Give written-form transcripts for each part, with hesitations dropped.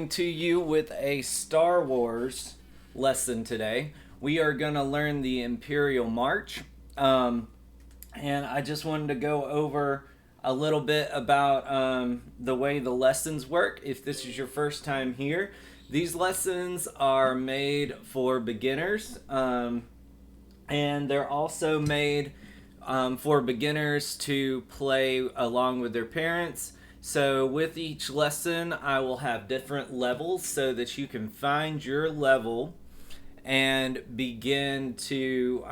coming to you with a Star Wars lesson today. We are going to learn the Imperial March. And I just wanted to go over a little bit about the way the lessons work. If this is your first time here, these lessons are made for beginners, and they're also made for beginners to play along with their parents. So with each lesson, I will have different levels so that you can find your level and begin to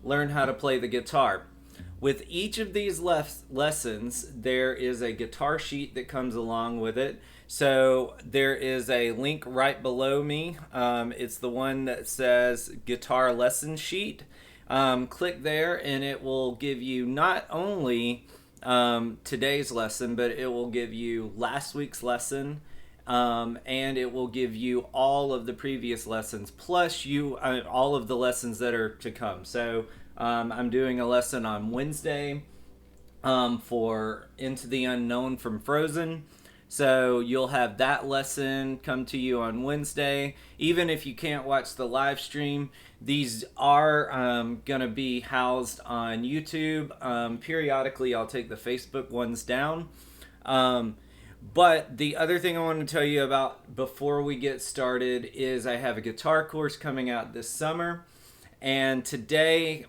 learn how to play the guitar. With each of these lessons, there is a guitar sheet that comes along with it. So there is a link right below me. It's the one that says Guitar Lesson Sheet. Click there and it will give you not only today's lesson, but it will give you last week's lesson, and it will give you all of the previous lessons, plus all of the lessons that are to come. So I'm doing a lesson on Wednesday for Into the Unknown from Frozen. So you'll have that lesson come to you on Wednesday. Even if you can't watch the live stream, these are going to be housed on YouTube. Periodically, I'll take the Facebook ones down. But the other thing I want to tell you about before we get started is I have a guitar course coming out this summer. And today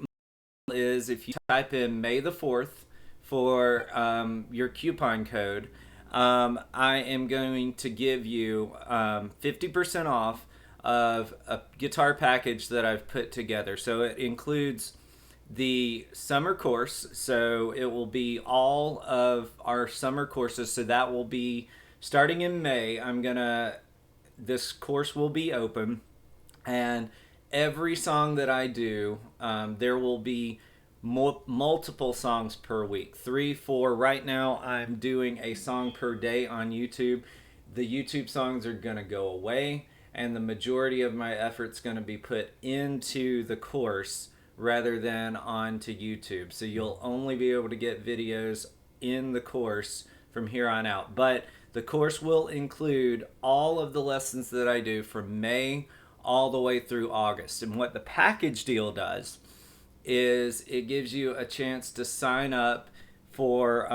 is, if you type in May the 4th for your coupon code, I am going to give you 50% off of a guitar package that I've put together. So it includes the summer course, so it will be all of our summer courses. So that will be starting in May. This course will be open, and every song that I do, there will be multiple songs per week, 3, 4. Right now I'm doing a song per day on YouTube. The YouTube songs are going to go away, and the majority of my effort's going to be put into the course rather than onto YouTube. So you'll only be able to get videos in the course from here on out. But the course will include all of the lessons that I do from May all the way through August. And what the package deal does is it gives you a chance to sign up for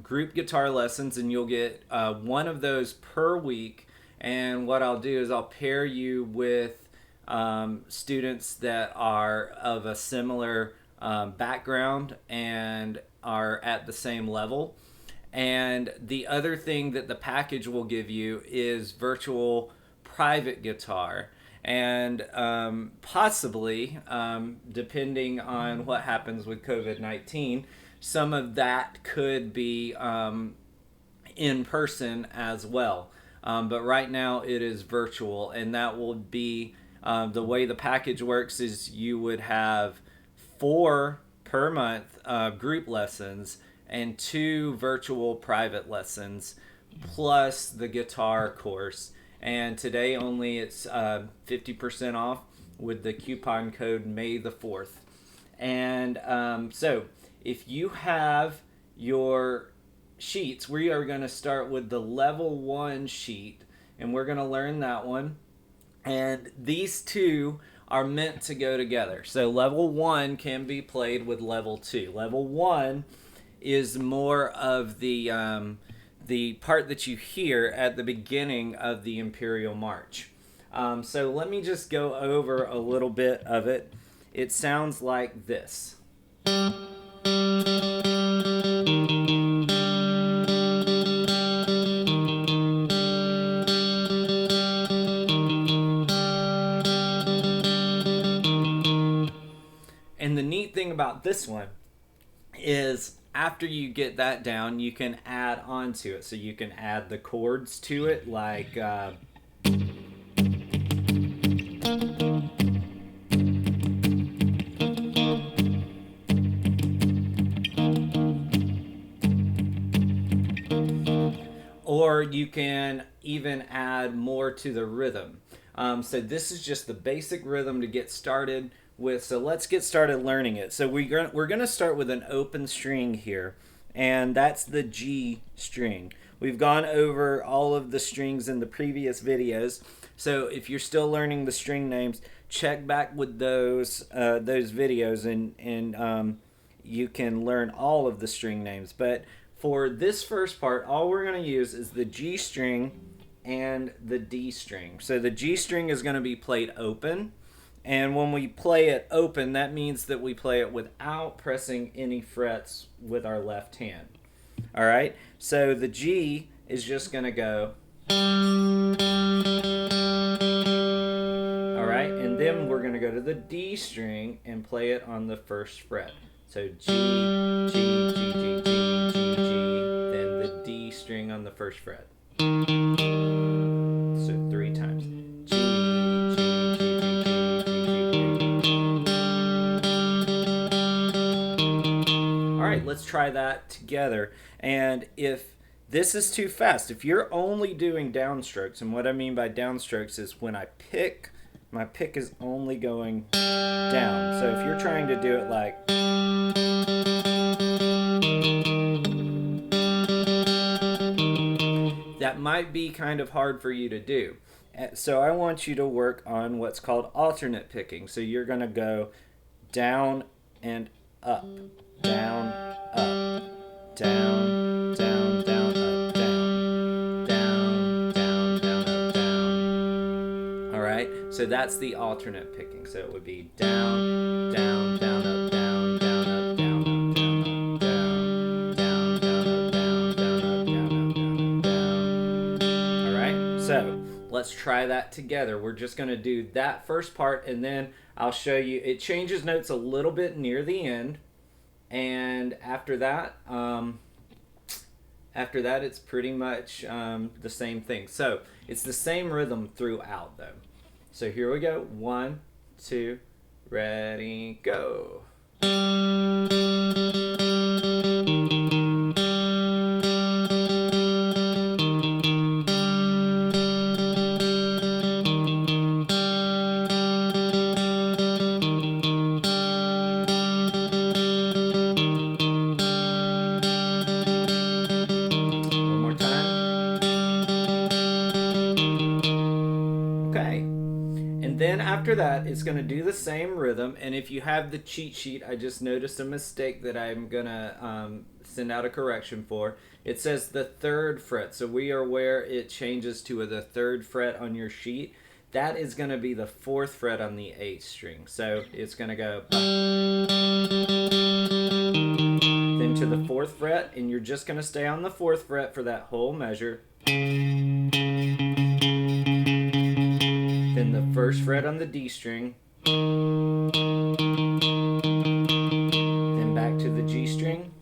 group guitar lessons, and you'll get one of those per week. And what I'll do is I'll pair you with students that are of a similar background and are at the same level. And the other thing that the package will give you is virtual private guitar. And possibly, depending on what happens with COVID-19, some of that could be in person as well. But right now it is virtual, and that will be the way the package works is you would have 4 per month group lessons and 2 virtual private lessons plus the guitar course. And today only it's 50% off with the coupon code May the 4th. And so if you have your sheets, we are going to start with the level 1 sheet, and we're going to learn that one. And these two are meant to go together. So level 1 can be played with level 2. Level 1 is more of the part that you hear at the beginning of the Imperial March. So let me just go over a little bit of it. It sounds like this. And the neat thing about this one is after you get that down, you can add on to it. So you can add the chords to it, like or you can even add more to the rhythm. So this is just the basic rhythm to get started with. So let's get started learning it. So we're going to start with an open string here, and that's the G string. We've gone over all of the strings in the previous videos. So if you're still learning the string names, check back with those videos, and you can learn all of the string names. But for this first part, all we're going to use is the G string and the D string. So the G string is going to be played open. And when we play it open, that means that we play it without pressing any frets with our left hand. All right? So the G is just going to go. All right? And then we're going to go to the D string and play it on the first fret. So G, G, G, G, G, G, G, then the D string on the first fret. So 3 times. G, G, G, G, G, G, G. All right, let's try that together. And if this is too fast, if you're only doing downstrokes, and what I mean by downstrokes is when I pick, my pick is only going down. So if you're trying to do it like, that might be kind of hard for you to do. So I want you to work on what's called alternate picking. So you're going to go down and up, down, up, down, down, down, up, down, down, down, down, up, down. All right, so that's the alternate picking. So it would be down, down, down, up, down, down, up, down, up, down, up, down, down, down, up, down, down, up, down, up, down, up, down. All right, so let's try that together. We're just going to do that first part, and then I'll show you. It changes notes a little bit near the end, and after that it's pretty much the same thing. So it's the same rhythm throughout, though. So here we go. 1, 2, ready, go. Then after that, it's going to do the same rhythm. And if you have the cheat sheet, I just noticed a mistake that I'm going to send out a correction for. It says the 3rd fret. So we are where it changes to the 3rd fret on your sheet. That is going to be the 4th fret on the 8th string. So it's going to go then to the 4th fret, and you're just going to stay on the 4th fret for that whole measure. Then the 1st fret on the D string, then back to the G string,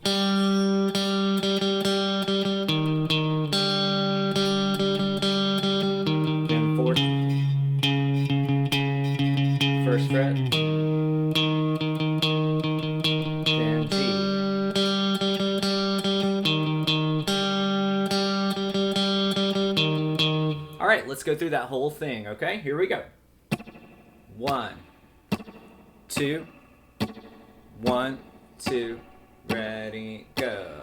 then 4th, 1st fret, then G. All right, let's go through that whole thing, okay? Here we go. 1, 2, 1, 2, ready, go.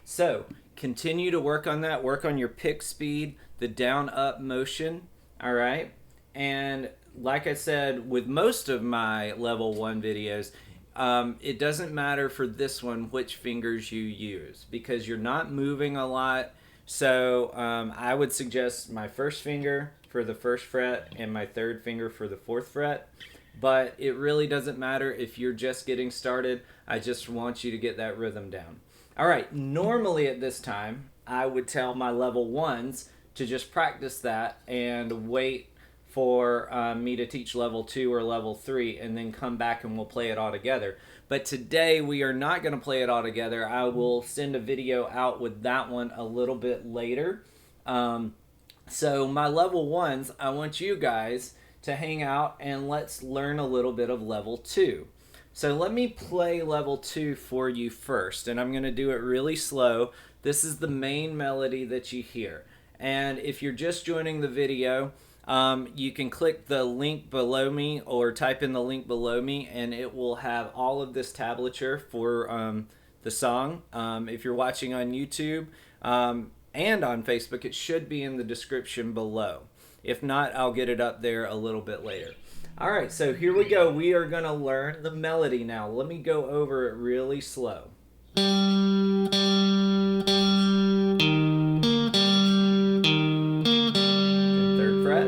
So continue to work on that. Work on your pick speed, the down-up motion, all right? And like I said, with most of my level 1 videos, it doesn't matter for this one which fingers you use because you're not moving a lot. So I would suggest my 1st finger for the 1st fret and my 3rd finger for the 4th fret. but it really doesn't matter if you're just getting started. I just want you to get that rhythm down. All right, normally at this time, I would tell my level ones to just practice that and wait for me to teach level 2 or level 3 and then come back and we'll play it all together. But today we are not going to play it all together. I will send a video out with that one a little bit later. So my level ones, I want you guys to hang out and let's learn a little bit of level 2. So let me play level 2 for you first, and I'm going to do it really slow. This is the main melody that you hear. And if you're just joining the video, you can click the link below me or type in the link below me, and it will have all of this tablature for the song. If you're watching on YouTube and on Facebook, it should be in the description below. If not, I'll get it up there a little bit later. All right, so here we go. We are going to learn the melody now. Let me go over it really slow. Third fret.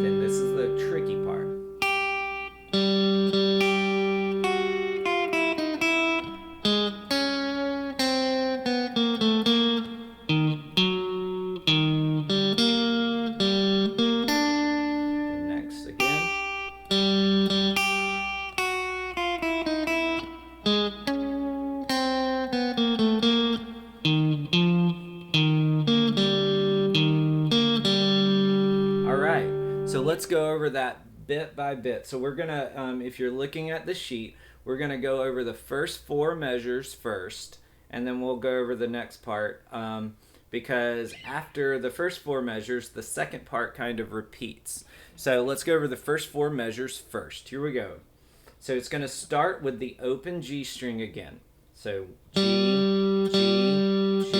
Then this is the tricky part. So let's go over that bit by bit. So we're gonna, if you're looking at the sheet, we're gonna go over the first 4 measures first, and then we'll go over the next part, because after the first 4 measures, the second part kind of repeats. So let's go over the first 4 measures first. Here we go. So it's gonna start with the open G string again. So G, G, G,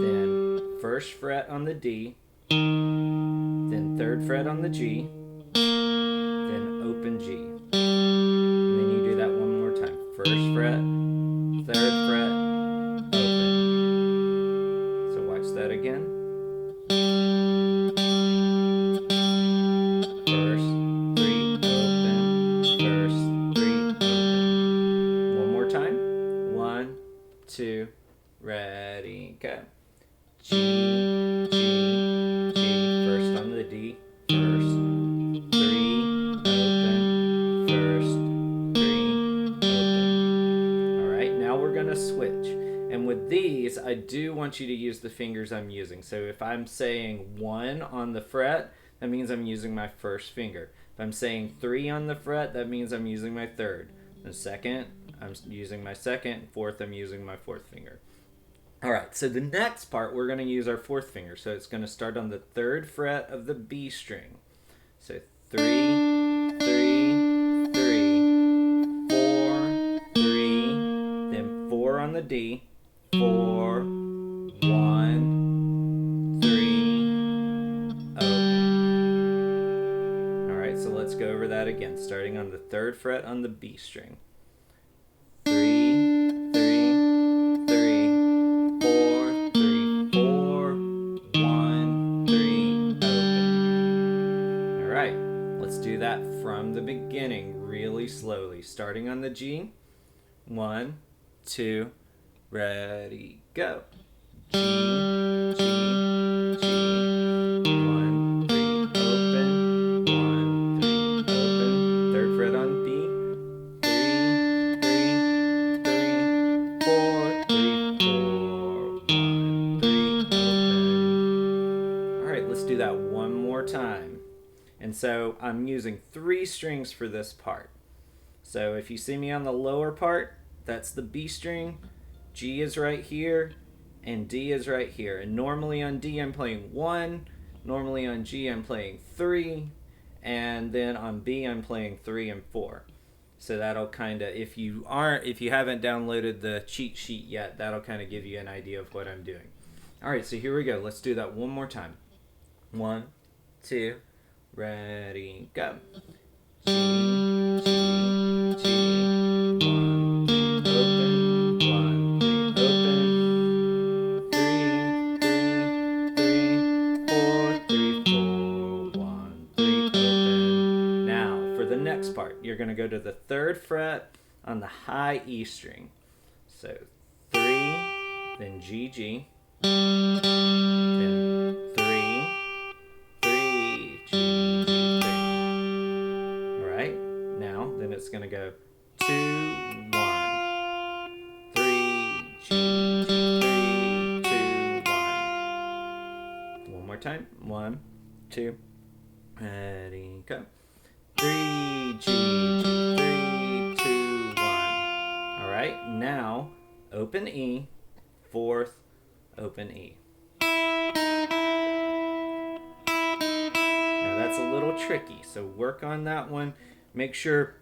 then first fret on the D, then third fret on the G, then open G. And then you do that one more time. First fret, third fret, open. So watch that again. First, 3, open. First, 3, open. One more time. 1, 2, ready, go. G, G, G. First on the D. First, 3, open. First, 3, open. All right, now we're gonna switch. And with these, I do want you to use the fingers I'm using. So if I'm saying 1 on the fret, that means I'm using my first finger. If I'm saying 3 on the fret, that means I'm using my third. The second, I'm using my second. Fourth, I'm using my fourth finger. All right, so the next part, we're going to use our fourth finger. So it's going to start on the third fret of the B string. So 3, 3, 3, 4, 3, then 4 on the D, 4, 1, 3, open. All right, so let's go over that again, starting on the third fret on the B string. 3, 3, 3, 4, 3, 4, 1, 3, open. All right, let's do that from the beginning really slowly, starting on the G. 1, 2, ready, go. G, G, G. 1, 3, open. 1, 3, open. Third fret on B. 3, 3, 3, 4, 3, 4, 1, 3, open. All right, let's do that one more time. And so I'm using 3 strings for this part. So if you see me on the lower part, that's the B string, G is right here, and D is right here. And normally on D I'm playing 1, normally on G I'm playing 3, and then on B I'm playing 3 and 4. So that'll kind of, if you haven't downloaded the cheat sheet yet, that'll kind of give you an idea of what I'm doing. All right, so here we go. Let's do that one more time. 1, 2, ready, go. G, G, G. 1, 3, open. 1, 3, open. 3, 3, the next part. You're going to go to the 3rd fret on the high E string. So 3, then G, G, then 3, 3, G, G, 3. All right, now then it's going to go 2, 1, 3, G, G, 3, 2, 1. One more time. 1, 2, ready, go. 3, G, G, 3, 2, 1. All right, now open E, 4th, open E. Now that's a little tricky, so work on that one. Make sure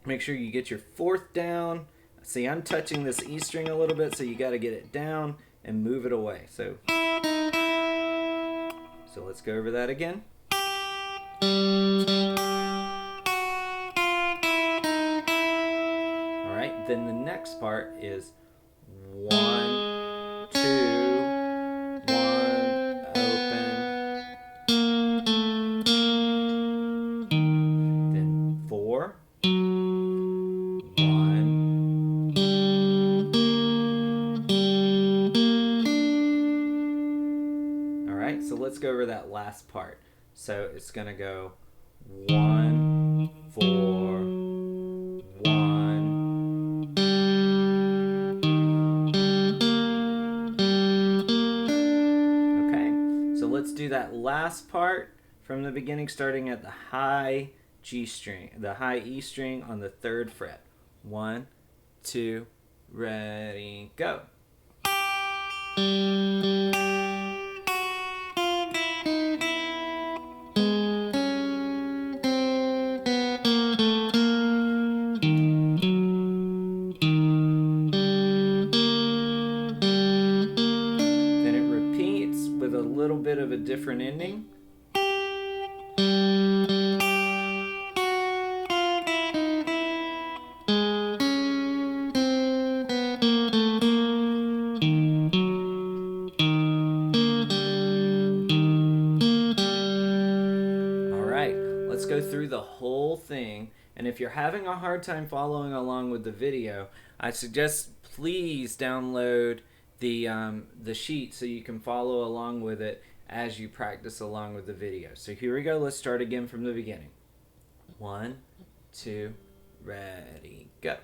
you get your 4th down. See, I'm touching this E string a little bit, so you got to get it down and move it away. So let's go over that again. All right, then the next part is 1, 2, 1, open. Then 4, 1. All right, so let's go over that last part. So it's going to go 1, 4, 1. Okay, so let's do that last part from the beginning, starting at the high G string, the high E string on the 3rd fret. 1, 2, ready, go. With a little bit of a different ending. All right, let's go through the whole thing. And if you're having a hard time following along with the video, I suggest please download the sheet so you can follow along with it as you practice along with the video. So here we go. Let's start again from the beginning. 1, 2, ready, go.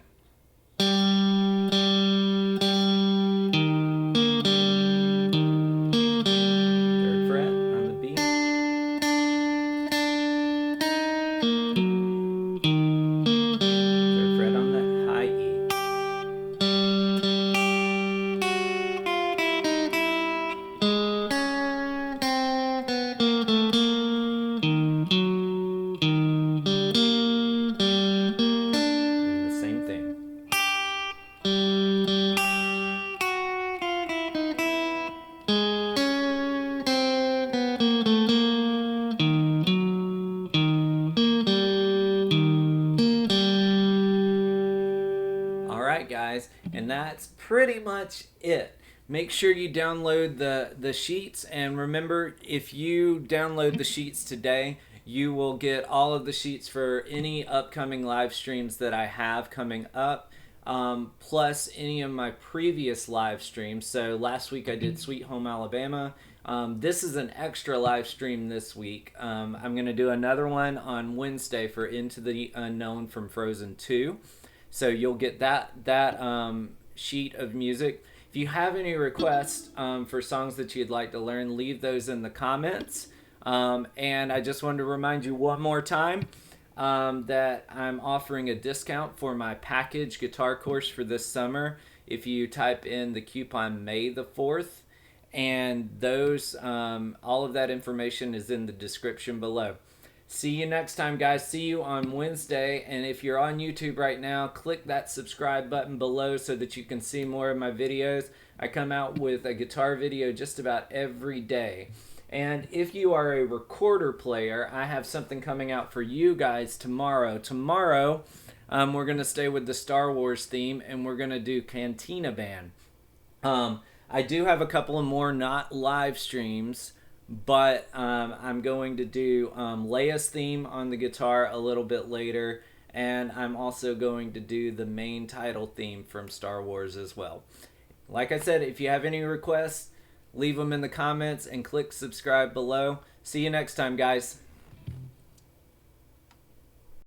Guys, and that's pretty much it. Make sure you download the sheets, and remember, if you download the sheets today, you will get all of the sheets for any upcoming live streams that I have coming up, plus any of my previous live streams. So last week I did Sweet Home Alabama. This is an extra live stream this week. I'm going to do another one on Wednesday for Into the Unknown from Frozen 2. So you'll get that sheet of music. If you have any requests for songs that you'd like to learn, leave those in the comments. And I just wanted to remind you one more time that I'm offering a discount for my package guitar course for this summer. If you type in the coupon May the 4th, and those all of that information is in the description below. See you next time, guys. See you on Wednesday. And if you're on YouTube right now, click that subscribe button below so that you can see more of my videos. I come out with a guitar video just about every day. And if you are a recorder player, I have something coming out for you guys tomorrow. Tomorrow, we're going to stay with the Star Wars theme, and we're going to do Cantina Band. I do have a couple of more not live streams but I'm going to do Leia's theme on the guitar a little bit later, and I'm also going to do the main title theme from Star Wars as well. Like I said, if you have any requests, leave them in the comments and click subscribe below. See you next time, guys.